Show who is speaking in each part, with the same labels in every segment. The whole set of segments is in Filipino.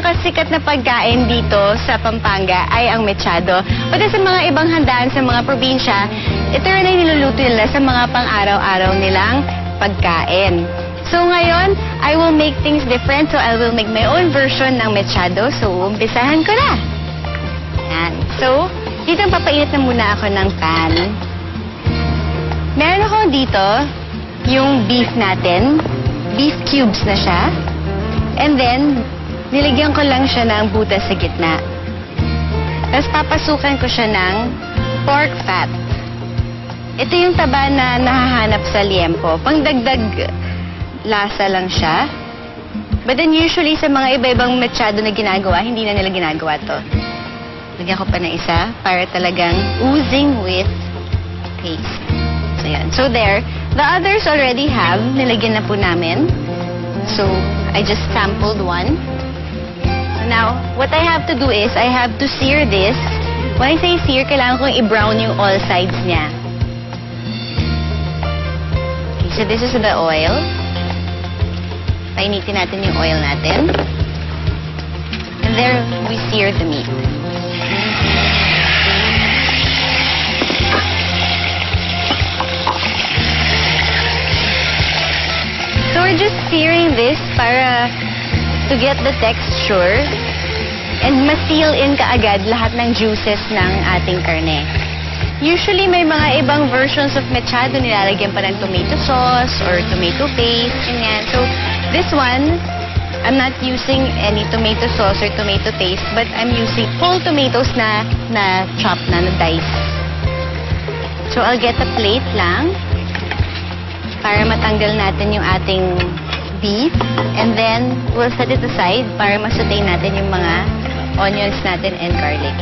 Speaker 1: pinakasikat na pagkain dito sa Pampanga ay ang mechado. Pati sa mga ibang handaan sa mga probinsya, ito rin ay niluluto nila sa mga pang-araw-araw nilang pagkain. So ngayon, I will make things different. So I will make my own version ng mechado. So umpisahan ko na. Yan. So, dito papainit na muna ako ng pan. Meron ako dito yung beef natin. Beef cubes na siya. And then, nilagyan ko lang siya ng butas sa gitna. Tapos papasukan ko siya ng pork fat. Ito yung taba na nahahanap sa liempo. Pangdagdag lasa lang siya. But then usually sa mga iba-ibang mechado na ginagawa, hindi na nila ginagawa to. Lagyan ko pa ng isa para talagang oozing with taste. So yan. So there. The others already have. Nilagyan na po namin. So, I just sampled one. So now, what I have to do is, I have to sear this. When I say sear, kailangan kong i-brown yung all sides niya. Okay, so this is the oil. Painitin natin yung oil natin. And there, we sear the meat. So we're just searing this para to get the texture and ma-seal in kaagad lahat ng juices ng ating karne. Usually may mga ibang versions of mechado nilalagyan pa ng tomato sauce or tomato paste, ganyan. So this one, I'm not using any tomato sauce or tomato paste, but I'm using whole tomatoes na chop na dice. So I'll get a plate lang para matanggal natin yung ating beef. And then, we'll set it aside para masutay natin yung mga onions natin and garlic.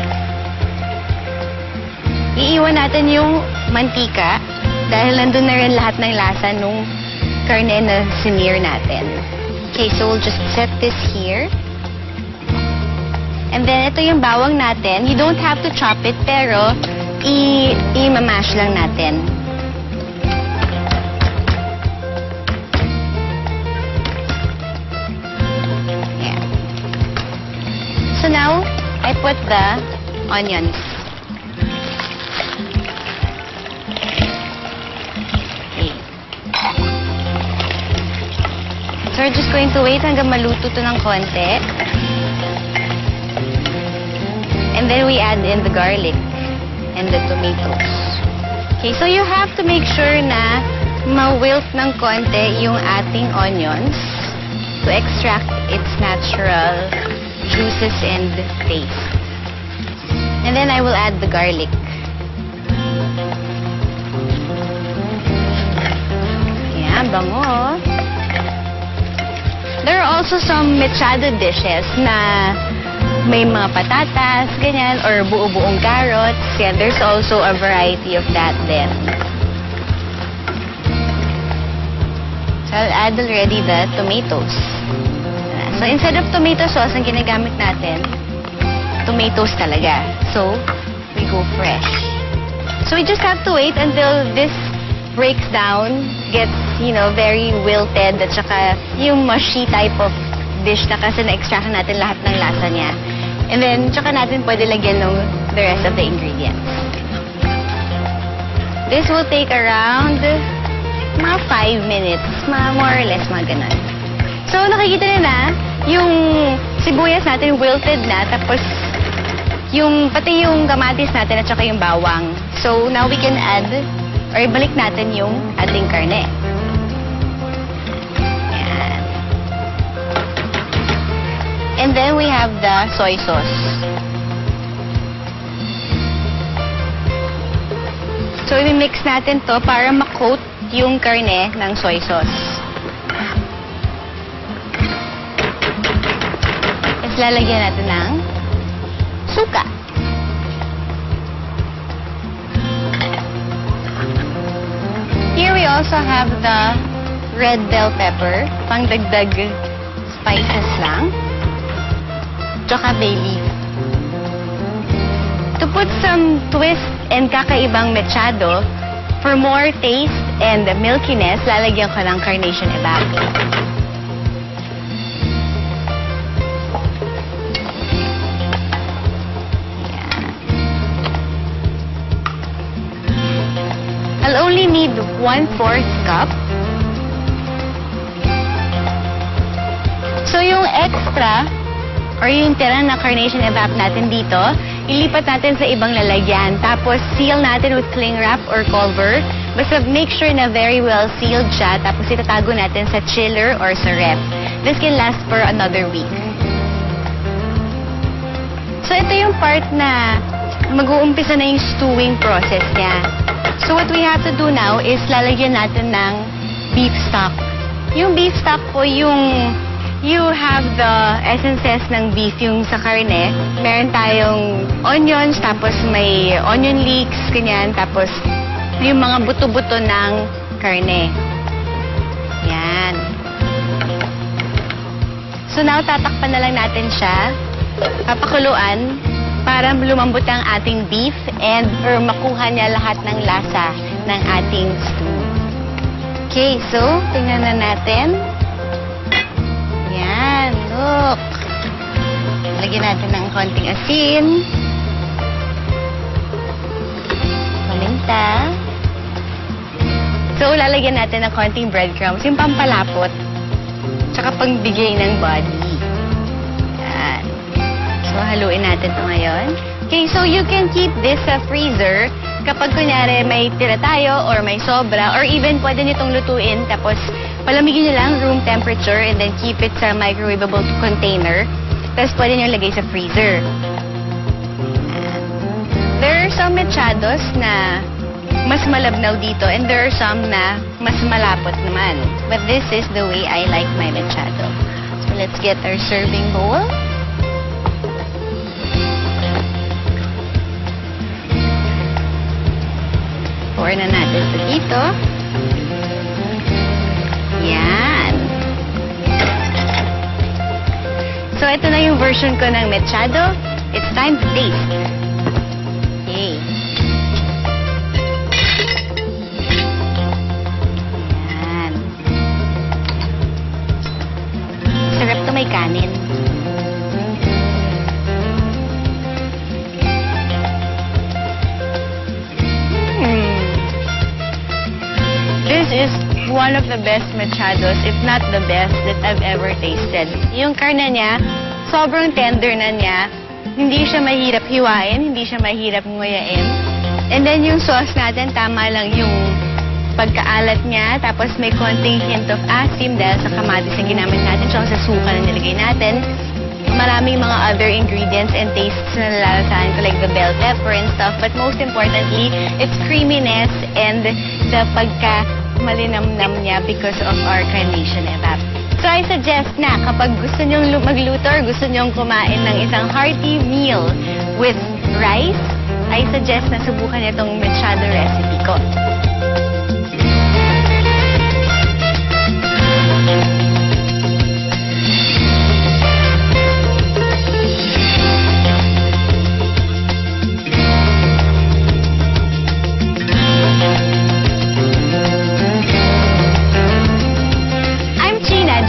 Speaker 1: Iiwan natin yung mantika dahil nandun na rin lahat ng lasa nung karne na sinear natin. Okay, so we'll just set this here. And then, ito yung bawang natin. You don't have to chop it, pero i-mamash lang natin. So now, I put the onions. Okay. So we're just going to wait hanggang maluto to ng konti. And then we add in the garlic and the tomatoes. Okay, so you have to make sure na ma-wilt ng konti yung ating onions to extract its natural juices and taste. And then I will add the garlic. Ayan, bango. There are also some mechado dishes na may mga patatas, ganyan, or buo-buong carrots. Yeah, there's also a variety of that then. So I'll add already the tomatoes. So, instead of tomato sauce, ang ginagamit natin, tomatoes talaga. So, we go fresh. So, we just have to wait until this breaks down, gets, very wilted, at saka yung mushy type of dish na kasi na-extract natin lahat ng lasa niya. And then, tsaka natin pwede lagyan ng the rest of the ingredients. This will take around mga 5 minutes, more or less, mga ganun. So, nakikita niyo na, yung sibuyas natin wilted na, tapos pati yung kamatis natin at saka yung bawang. So, now we can add, or ibalik natin yung ating karne. Ayan. And then we have the soy sauce. So, i-mix natin to para ma-coat yung karne ng soy sauce. Lalagyan natin ng suka. Here we also have the red bell pepper, pangdagdag spices lang. Tsaka bay leaf. To put some twist and kakaibang mechado, for more taste and milkiness, lalagyan ko ng carnation evap. I'll only need 1/4 cup. So yung extra, or yung tira na carnation evap natin dito, ilipat natin sa ibang lalagyan. Tapos seal natin with cling wrap or cover. Basta make sure na very well sealed siya. Tapos itatago natin sa chiller or sa ref. This can last for another week. So ito yung part na mag-uumpisa na yung stewing process niya. So what we have to do now is lalagyan natin ng beef stock. Yung beef stock po yung you have the essences ng beef yung sa karne. Meron tayong onions, tapos may onion leeks, ganyan. Tapos yung mga buto-buto ng karne. Yan. So now tatakpan na lang natin siya. Papakuluan para lumambot ang ating beef and or makuha niya lahat ng lasa ng ating stew. Okay, so tingnan na natin. Yan, look. Lagyan natin ng konting asin. Paminta. So, lalagyan natin ng konting breadcrumbs, yung pampalapot, tsaka pangbigay ng body. Yan. So, haluin natin ito ngayon. Okay, so you can keep this sa freezer kapag kunyari may tira tayo or may sobra or even pwede nyo itong lutuin tapos palamigin nyo lang room temperature and then keep it sa microwavable container. Tapos pwede nyo lagay sa freezer. There are some mechados na mas malabnaw dito and there are some na mas malapot naman. But this is the way I like my mechado. So let's get our serving bowl. Pour na natin ito dito. Yan. So, ito na yung version ko ng mechado. It's time to taste. Okay. Yan. Sarap to may kanin. This is one of the best mechados, if not the best, that I've ever tasted. Yung karne niya, sobrang tender na niya. Hindi siya mahirap hiwain, hindi siya mahirap nguyain. And then yung sauce natin, tama lang yung pagkaalat niya. Tapos may konting hint of asim dahil sa kamatis na ginamit natin, tsaka sa suka na nilagay natin. Maraming mga other ingredients and tastes na nalalasahan ko like the bell pepper and stuff. But most importantly, its creaminess and the malinamnam niya because of our carnation evap. So I suggest na kapag gusto nyong magluto or gusto nyong kumain ng isang hearty meal with rice, I suggest na subukan niyo itong mechado recipe ko.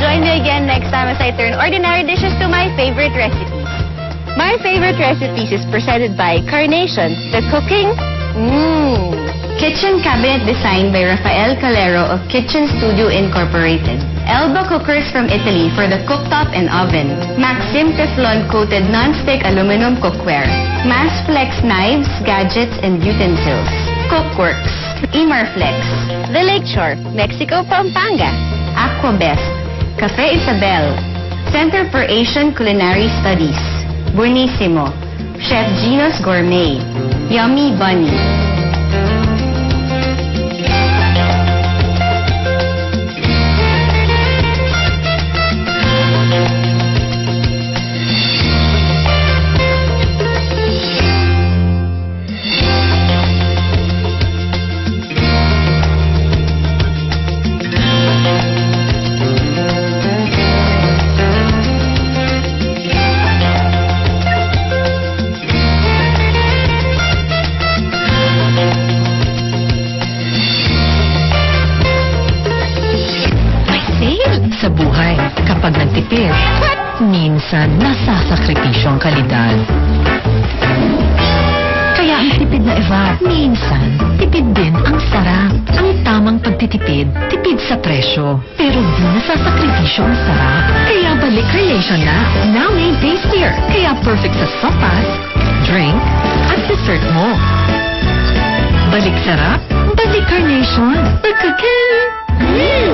Speaker 1: Join me again next time as I turn ordinary dishes to my favorite recipes. My favorite recipes is presented by Carnation, the cooking kitchen cabinet designed by Rafael Calero of Kitchen Studio Incorporated. Elba cookers from Italy for the cooktop and oven. Maxim Teflon-coated non-stick aluminum cookware. Massflex knives, gadgets, and utensils. Cookworks. Emarflex. The Lakeshore, Mexico, Pampanga. Aquabest. Cafe Isabel, Center for Asian Culinary Studies, Buenissimo, Chef Gino's Gourmet, Yummy Bunny.
Speaker 2: Sa buhay, kapag nagtipid, minsan nasasakripisyo ang kalidad. Kaya ang tipid na Eva. Minsan, tipid din ang sarap. Ang tamang pagtitipid, tipid sa presyo. Pero di nasasakripisyo ang sarap. Kaya balik Carnation na. Now made tastier. Kaya perfect sa sopas, drink, at dessert mo. Balik sarap, balik Carnation. Pagkakin!